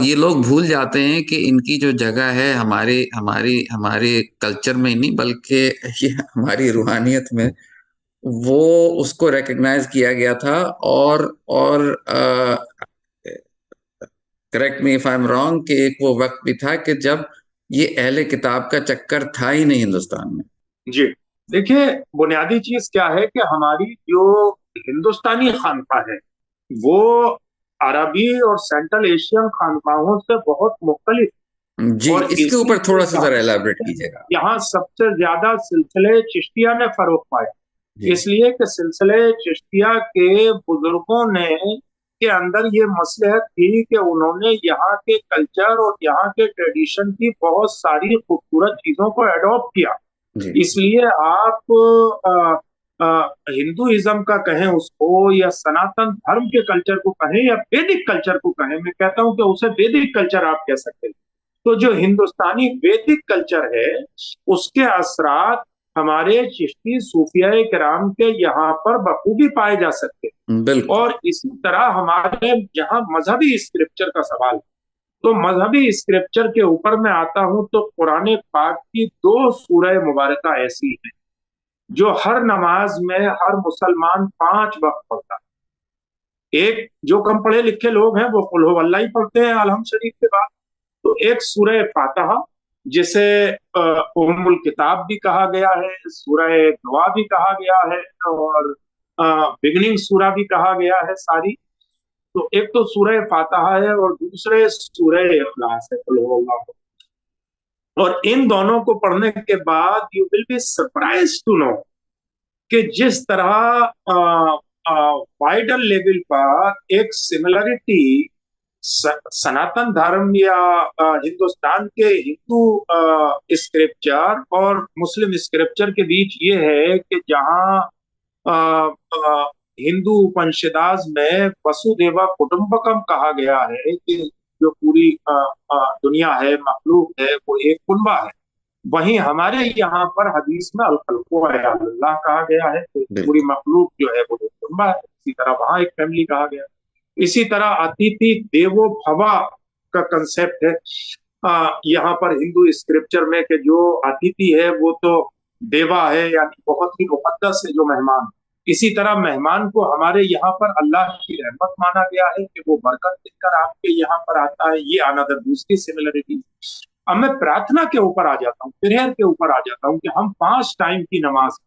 یہ لوگ بھول جاتے ہیں کہ ان کی جو جگہ ہے ہمارے کلچر میں نہیں بلکہ یہ ہماری روحانیت میں، وہ اس کو ریکگنائز کیا گیا تھا۔ اور correct me if I am wrong, کہ ایک وہ وقت بھی تھا کہ جب یہ اہل کتاب کا چکر تھا ہی نہیں ہندوستان میں۔ جی دیکھیے، بنیادی چیز کیا ہے کہ ہماری جو ہندوستانی خانقاہ ہے وہ عربی اور سینٹرل ایشین خانقاہوں سے بہت مختلف، جی، اور اس کے اسی اوپر لیے تھوڑا سا ذرا ایلیبریٹ کیجیے گا۔ یہاں سب سے زیادہ سلسلے چشتیہ نے فروغ پائے، جی اس لیے کہ سلسلے چشتیہ کے بزرگوں نے کے اندر یہ مصلحت تھی کہ انہوں نے یہاں کے کلچر اور یہاں کے ٹریڈیشن کی بہت ساری خوبصورت چیزوں کو ایڈاپٹ کیا۔ جی اس لیے آپ ہندوازم کا کہیں اس کو، یا سناتن دھرم کے کلچر کو کہیں، یا ویدک کلچر کو کہیں، میں کہتا ہوں کہ اسے ویدک کلچر آپ کہہ سکتے ہیں۔ تو جو ہندوستانی ویدک کلچر ہے اس کے اثرات ہمارے چشتی صوفیاء کرام کے یہاں پر بخوبی پائے جا سکتے ہیں۔ بالکل۔ اور اسی طرح ہمارے یہاں مذہبی اسکرپچر کا سوال ہے، تو مذہبی اسکرپچر کے اوپر میں آتا ہوں تو قرآن پاک کی 2 سورہ مبارکہ ایسی ہیں جو ہر نماز میں ہر مسلمان 5 وقت پڑھتا ہے۔ ایک جو کم پڑھے لکھے لوگ ہیں وہ قل ہو اللہ ہی پڑھتے ہیں الحمد شریف کے بعد، تو ایک سورہ فاتحہ جسے ام الکتاب بھی کہا گیا ہے، سورہ دعا بھی کہا گیا ہے، اور بگننگ سورہ بھی کہا گیا ہے ساری، تو ایک تو سورہ فاتحہ ہے اور دوسرے سورہ اخلاص ہے، قل ہو اللہ۔ اور ان دونوں کو پڑھنے کے بعد you will be surprise to know کہ جس طرح وائڈر لیول پر ایک سملرٹی سناتن دھرم یا ہندوستان کے ہندو اسکرپچر اور مسلم اسکرپچر کے بیچ یہ ہے کہ جہاں ہندو اپنشداز میں وسو دیوا کٹمبکم کہا گیا ہے کہ جو پوری دنیا ہے، مخلوق ہے، وہ ایک کنبہ ہے، وہیں ہمارے یہاں پر حدیث میں الخلق عیال اللہ کہا گیا ہے کہ پوری بالکل مخلوق جو ہے وہ ایک کنبہ ہے، اسی طرح وہاں ایک فیملی کہا گیا ہے۔ اسی طرح اتیتھی دیوو بھوا کا کنسپٹ ہے یہاں پر ہندو اسکرپچر میں، کہ جو اتیتھی ہے وہ تو دیوا ہے، یعنی بہت ہی مقدس ہے جو مہمان۔ اسی طرح مہمان کو ہمارے یہاں پر اللہ کی رحمت مانا گیا ہے کہ وہ برکت دے کر آپ کے یہاں پر آتا ہے، یہ اندر دوسری سملرٹی۔ اب میں پرارتھنا کے اوپر آ جاتا ہوں، پریئر کے اوپر آ جاتا ہوں کہ ہم 5 ٹائم کی نماز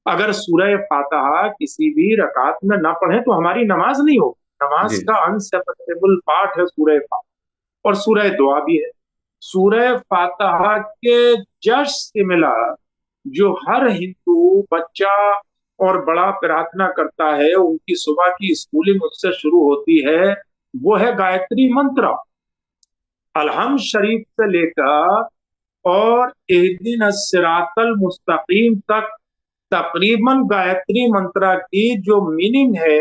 اگر سورہ فاتحہ کسی بھی رکعت میں نہ پڑھیں تو ہماری نماز نہیں ہوگی۔ نماز جی کا انسیپریبل پارٹ ہے سورہ فاتحہ، اور سورہ دعا بھی ہے۔ سورہ فاتحہ کے جسٹ سملر جو ہر ہندو بچہ اور بڑا پرارتھنا کرتا ہے، ان کی صبح کی اسکولنگ اس سے شروع ہوتی ہے، وہ ہے گایتری منترا، الحمد شریف سے لے کر اور اہدنا الصراط المستقیم تک تقریباً گایتری منترا کی جو میننگ ہے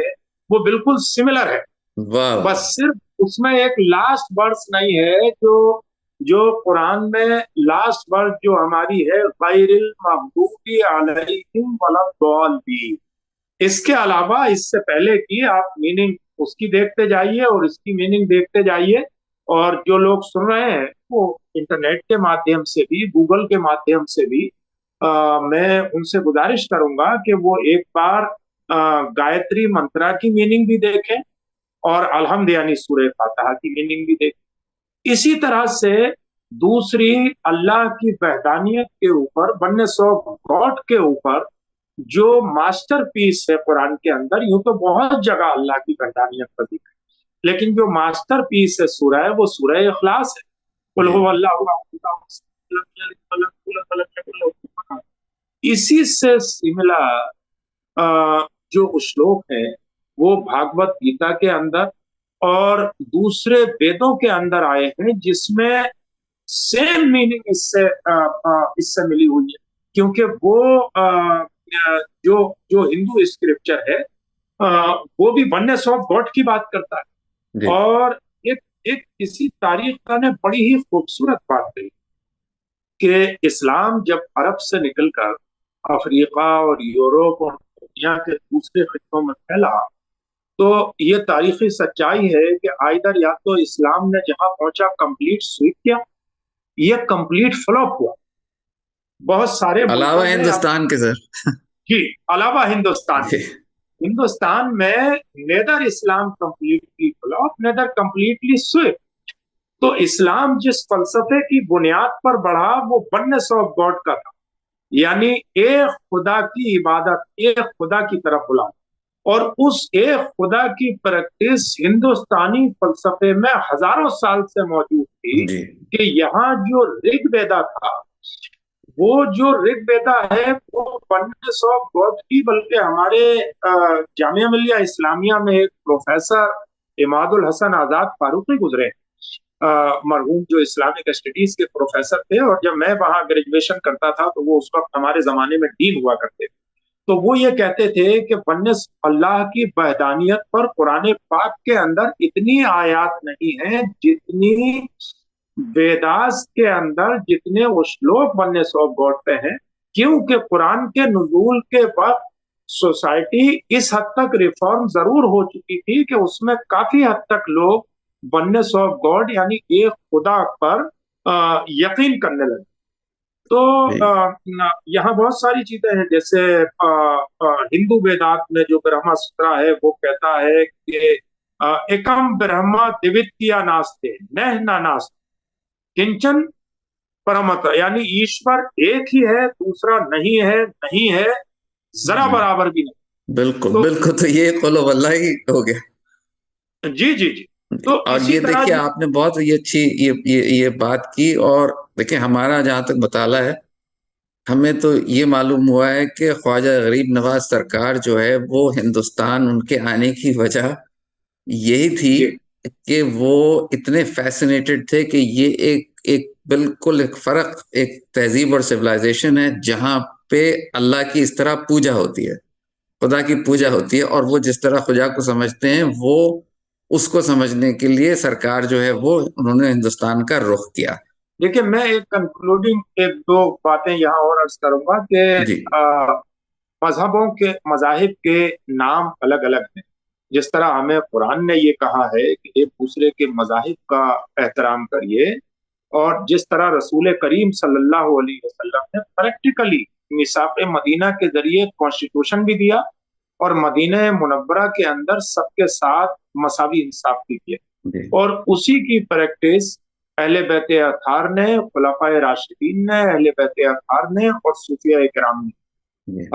وہ بالکل سملر ہے۔ واہ واہ۔ بس صرف اس میں ایک لاسٹ ورڈ نہیں ہے جو قرآن میں لاسٹ ورڈ جو ہماری ہے غیر المغضوب علیہم ولا الضالین، اس کے علاوہ اس سے پہلے کی آپ میننگ اس کی دیکھتے جائیے اور اس کی میننگ دیکھتے جائیے، اور جو لوگ سن رہے ہیں وہ انٹرنیٹ کے مادھیم سے بھی، گوگل کے مادھیم سے بھی میں ان سے گزارش کروں گا کہ وہ ایک بار گایتری منترا کی میننگ بھی دیکھیں اور الحمد یعنی سورہ فاتحہ کی میننگ بھی دیکھیں۔ اسی طرح سے دوسری اللہ کی وحدانیت کے اوپر، ونس آف گاڈ کے اوپر جو ماسٹر پیس ہے قرآن کے اندر، یوں تو بہت جگہ اللہ کی وحدانیت کا ذکر ہے، لیکن جو ماسٹر پیس ہے سورہ ہے وہ سورہ اخلاص ہے۔ قل جی هو اللہ اسی سے سملا جو شلوک ہے وہ بھاگوت گیتا کے اندر اور دوسرے ویدوں کے اندر آئے ہیں، جس میں سیم میننگ اس سے ملی ہوئی ہے، کیونکہ وہ جو ہندو اسکرپچر ہے وہ بھی ونس آف گاڈ کی بات کرتا جی ہے۔ اور ایک کسی تاریخ کا نے بڑی ہی خوبصورت بات کہی کہ اسلام جب عرب سے نکل کر افریقہ اور یورپ اور دنیا کے دوسرے خطوں میں پھیلا तो ये तारीखी सच्चाई है कि आइदर या तो इस्लाम ने जहां पहुंचा कंप्लीट स्वीप किया, ये कंप्लीट फ्लॉप हुआ। बहुत सारे अलावा मुल्कों में आप, हिंदुस्तान के सर। जी, अलावा हिंदुस्तान जी हिंदुस्तान में नेदर इस्लाम completely flop neither completely sweep. तो इस्लाम जिस फलसफे की बुनियाद पर बढ़ा वो वननेस ऑफ गॉड का था, यानी एक खुदा की इबादत, एक खुदा की तरफ बुलाना। और उस एक खुदा की प्रैक्टिस हिंदुस्तानी फलसफे में हजारों साल से मौजूद थी। जी कि यहाँ जो ऋग वेदा था, वो जो ऋग वेदा है वो वननेस ऑफ गॉड की, बल्कि हमारे जामिया मिलिया इस्लामिया में एक प्रोफेसर इमादुल हसन आजाद फारूकी गुजरे, मरहूम, जो इस्लामिक स्टडीज के प्रोफेसर थे, और जब मैं वहां ग्रेजुएशन करता था तो वो उस वक्त हमारे जमाने में डीन हुआ करते थे। तो वो ये कहते थे कि वन्स अल्लाह की वहदानियत पर कुरान पाक के अंदर इतनी आयात नहीं है जितनी वेदास के अंदर, जितने वो श्लोक वन्स ऑफ गॉड पे हैं। क्योंकि कुरान के नुज़ूल के वक्त सोसाइटी इस हद तक रिफॉर्म जरूर हो चुकी थी कि उसमें काफी हद तक लोग वन्स ऑफ गॉड यानी एक खुदा पर यकीन करने लगे। तो जी यहाँ बहुत सारी चीजें हैं, जैसे हिंदू वेदांत में जो ब्रह्मा सूत्र है वो कहता है कि एकम ब्रह्मा द्वितीया नास्ते नह ना नास्ते किंचन परमत, यानी ईश्वर एक ही है, दूसरा नहीं है, नहीं है, जरा जी बराबर भी नहीं। बिल्कुल तो बिल्कुल, तो ये कुल वल्लाह ही हो गया। जी जी जी। तो और इसी ये तरह देखिए जो, आपने बहुत ये अच्छी ये बात की। और देखिए हमारा जहाँ तक मताला है, हमें तो ये मालूम हुआ है कि ख्वाजा गरीब नवाज सरकार जो है वो हिंदुस्तान, उनके आने की वजह यही थी जी कि वो इतने फैसिनेटेड थे कि ये एक एक बिल्कुल एक फर्क, एक तहजीब और सिविलाइजेशन है जहाँ पे अल्लाह की इस तरह पूजा होती है, खुदा की पूजा जी। होती है। और वो जिस तरह खुदा को समझते हैं, वो उसको समझने के लिए सरकार जो है वो उन्होंने हिंदुस्तान का रुख किया। देखिए, मैं एक कंक्लूडिंग एक दो बातें यहाँ और अर्ज करूंगा कि जी मजहबों के, मजाहिब के नाम अलग अलग हैं। जिस तरह हमें कुरान ने ये कहा है कि एक दूसरे के मजाहिब का एहतराम करिए, और जिस तरह रसूल करीम सल्लल्लाहु अलैहि वसल्लम ने प्रैक्टिकली मिसाक मदीना के जरिए कॉन्स्टिट्यूशन भी दिया, और मदीना मुनव्वरा के अंदर सबके साथ मसावी इंसाफ भी किया, जी और उसी की प्रैक्टिस अहले बैत अताहार ने, खुलफाए राशिदीन ने, अहले बैत अताहार ने और सूफिया इकराम ने। जी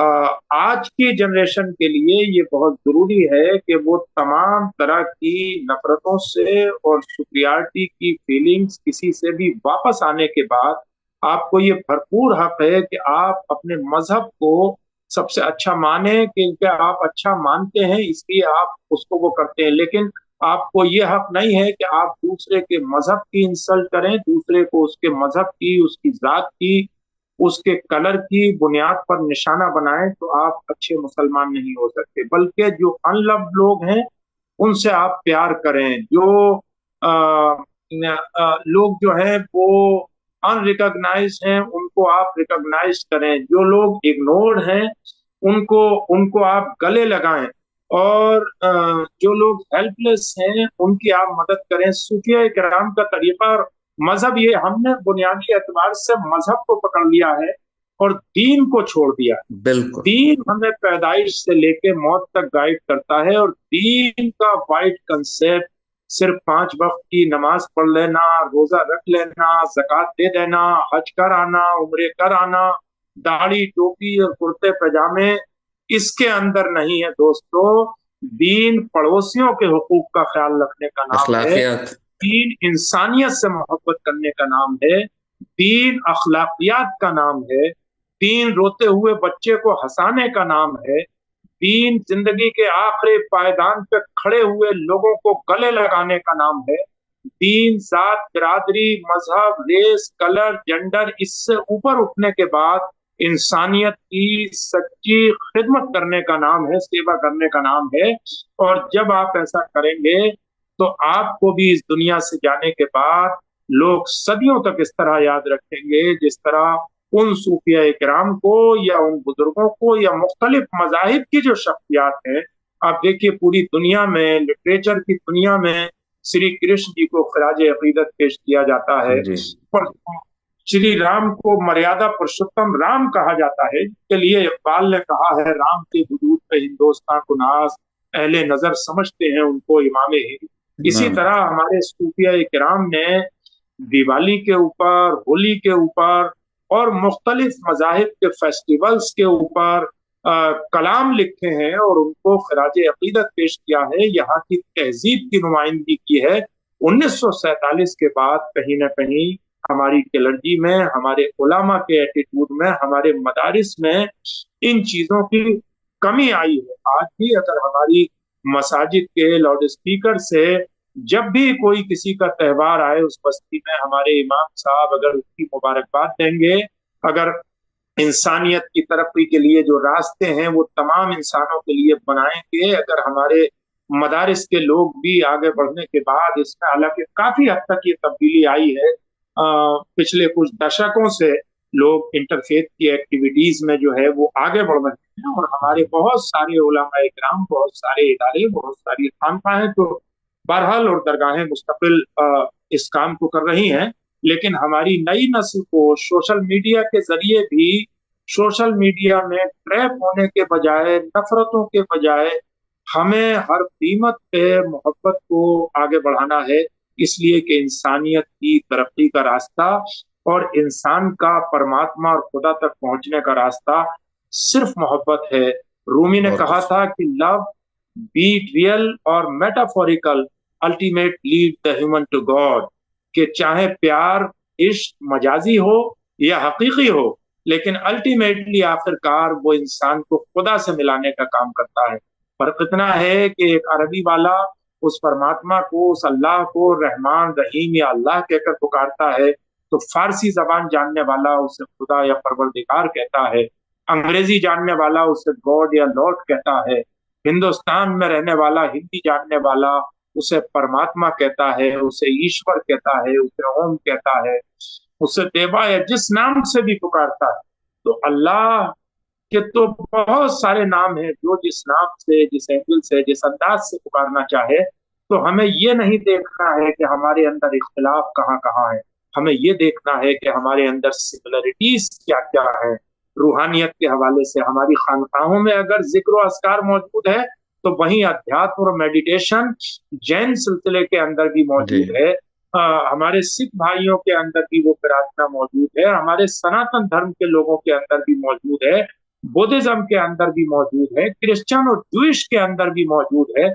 आज की जनरेशन के लिए ये बहुत जरूरी है कि वो तमाम तरह की नफरतों से और सुपरियरिटी की फीलिंग्स किसी से भी वापस आने के बाद, आपको ये भरपूर हक है कि आप अपने मजहब को सबसे अच्छा माने, क्योंकि आप अच्छा मानते हैं इसलिए आप उसको वो करते हैं। लेकिन आपको ये हक नहीं है कि आप दूसरे के मजहब की इंसल्ट करें, दूसरे को उसके मजहब की, उसकी जात की, उसके कलर की बुनियाद पर निशाना बनाएं। तो आप अच्छे मुसलमान नहीं हो सकते। बल्कि जो अनलव्ड लोग हैं उनसे आप प्यार करें। जो लोग जो हैं वो अनरिकॉग्नाइज हैं उनको आप रिकॉग्नाइज करें। जो लोग इग्नोर्ड हैं उनको उनको आप गले लगाएं। और जो लोग हेल्पलेस हैं उनकी आप मदद करें। सूफिया किराम का तरीका और मजहब, ये हमने बुनियादी एतबार से मजहब को पकड़ लिया है और दीन को छोड़ दिया। बिल्कुल दीन हमें पैदाइश से लेके मौत तक गाइड करता है, और दीन का वाइड कंसेप्ट सिर्फ 5 वक्त की नमाज पढ़ लेना, रोजा रख लेना, ज़कात दे देना, हज कर आना, उम्रे कर आना, दाढ़ी टोपी और कुर्ते पजामे, इसके अंदर नहीं है दोस्तों। दीन पड़ोसियों के हुकूक का ख्याल रखने का नाम है। अखलाकियात। दीन इंसानियत से मोहब्बत करने का नाम है। दीन अखलाकियात का नाम है। दीन रोते हुए बच्चे को हंसाने का नाम है। दीन जिंदगी के आखिरी पायदान पे खड़े हुए लोगों को गले लगाने का नाम है। दीन जात, बिरादरी, मजहब, रेस, कलर, जेंडर, इससे ऊपर उठने के बाद इंसानियत की सच्ची खिदमत करने का नाम है, सेवा करने का नाम है। और जब आप ऐसा करेंगे तो आपको भी इस दुनिया से जाने के बाद लोग सदियों तक इस तरह याद रखेंगे, जिस तरह उन सूफिया किराम को या उन बुजुर्गों को या मुख्तलिफ मजाहिब की जो शख्सियात हैं आप देखिए पूरी दुनिया में, लिटरेचर की दुनिया में श्री कृष्ण जी को खराज अकीदत पेश किया जाता है। जी। पर श्री राम को मर्यादा पुरुषोत्तम राम कहा जाता है, इसके लिए इकबाल ने कहा है, राम के वजूद पे हिंदुस्तान को नाज, अहले नजर समझते हैं उनको इमाम हिंद। इसी इमाम। तरह हमारे सूफिया किराम ने दिवाली के ऊपर, होली के ऊपर और मुख्तलिफ मजाहिब के फेस्टिवल्स के ऊपर कलाम लिखे हैं और उनको खराज अकीदत पेश किया है, यहाँ की तहजीब की नुमाइंदगी की है। 1947 के बाद कहीं ना कहीं हमारी क्लर्जी में, हमारे उलामा के एटीट्यूड में, हमारे मदारिस में इन चीजों की कमी आई है। आज भी अगर हमारी मसाजिद के लाउड स्पीकर से जब भी कोई किसी का त्योहार आए उस बस्ती में, हमारे इमाम साहब अगर उसकी मुबारकबाद देंगे, अगर इंसानियत की तरक्की के लिए जो रास्ते हैं वो तमाम इंसानों के लिए बनाएंगे, अगर हमारे मदारिस के लोग भी आगे बढ़ने के बाद, इसमें हालांकि काफी हद तक ये तब्दीली आई है, पिछले कुछ दशकों से लोग इंटरफेथ की एक्टिविटीज में जो है वो आगे बढ़ रहे हैं, और हमारे बहुत सारे उलमा इकराम, बहुत सारे इदारे, बहुत सारी खानकाहें तो बहरहाल और दरगाहें मुस्तकिल इस काम को कर रही हैं। लेकिन हमारी नई नस्ल को सोशल मीडिया के जरिए भी, सोशल मीडिया में ट्रैप होने के बजाय, नफरतों के बजाय, हमें हर कीमत पे मोहब्बत को आगे बढ़ाना है। इसलिए कि इंसानियत की तरक्की का रास्ता और इंसान का परमात्मा और खुदा तक पहुंचने का रास्ता सिर्फ मोहब्बत है। रूमी ने और कहा कुछ। था कि लव, बी इट रियल और metaphorical, ultimate lead the human to God. कि चाहे प्यार, इश्क मजाजी हो या हकीकी हो, लेकिन अल्टीमेटली आखिरकार वो इंसान को खुदा से मिलाने का काम करता है। फर्क इतना है कि एक अरबी वाला उस परमात्मा को, उस अल्लाह को रहमान रहीम या अल्लाह कहकर पुकारता है, तो फारसी जबान जानने वाला उसे खुदा या परवरदिगार कहता है, अंग्रेजी जानने वाला उसे गॉड या लॉर्ड कहता है, हिंदुस्तान में रहने वाला, हिंदी जानने वाला उसे परमात्मा कहता है, उसे ईश्वर कहता है, उसे ओम कहता है, उसे देवा या जिस नाम से भी पुकारता है। तो अल्लाह के तो बहुत सारे नाम हैं, जो जिस नाम से, जिस एंगल से, जिस अंदाज से पुकारना चाहे। तो हमें ये नहीं देखना है कि हमारे अंदर इख्तिलाफ कहाँ कहाँ है, हमें ये देखना है कि हमारे अंदर सिमिलरिटीज क्या क्या है। रूहानियत के हवाले से हमारी खानकाहों में अगर जिक्र और अस्कार मौजूद है, तो वहीं अध्यात्म और मेडिटेशन जैन सिलसिले के अंदर भी जी। मौजूद है। हमारे सिख भाइयों के अंदर भी वो प्रार्थना मौजूद है, हमारे सनातन धर्म के लोगों के अंदर भी मौजूद है, बुद्धिज्म के अंदर भी मौजूद है, क्रिश्चियन और जूइश के अंदर भी मौजूद है।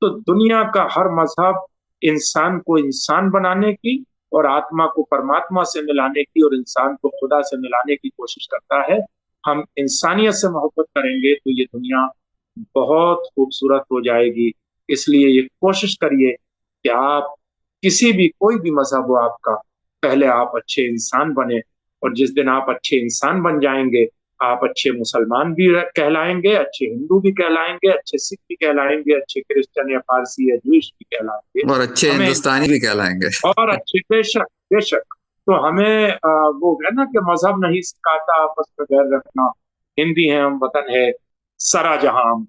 तो दुनिया का हर मजहब इंसान को इंसान बनाने की और आत्मा को परमात्मा से मिलाने की और इंसान को खुदा से मिलाने की कोशिश करता है। हम इंसानियत से मोहब्बत करेंगे तो ये दुनिया बहुत खूबसूरत हो जाएगी। इसलिए ये कोशिश करिए कि आप किसी भी, कोई भी मजहब हो आपका, पहले आप अच्छे इंसान बने, और जिस दिन आप अच्छे इंसान बन जाएंगे, आप अच्छे मुसलमान भी कहलाएंगे, अच्छे हिंदू भी कहलाएंगे, अच्छे सिख भी कहलाएंगे, अच्छे क्रिश्चियन या पारसी या जूश भी कहलाएंगे। और अच्छे हमें, हिंदुस्तानी भी कहलाएंगे। और अच्छे, बेशक बेशक। तो हमें वो है ना कि मजहब नहीं सिखाता आपस में बैर रखना, हिंदी है हम, वतन है सरा जहां।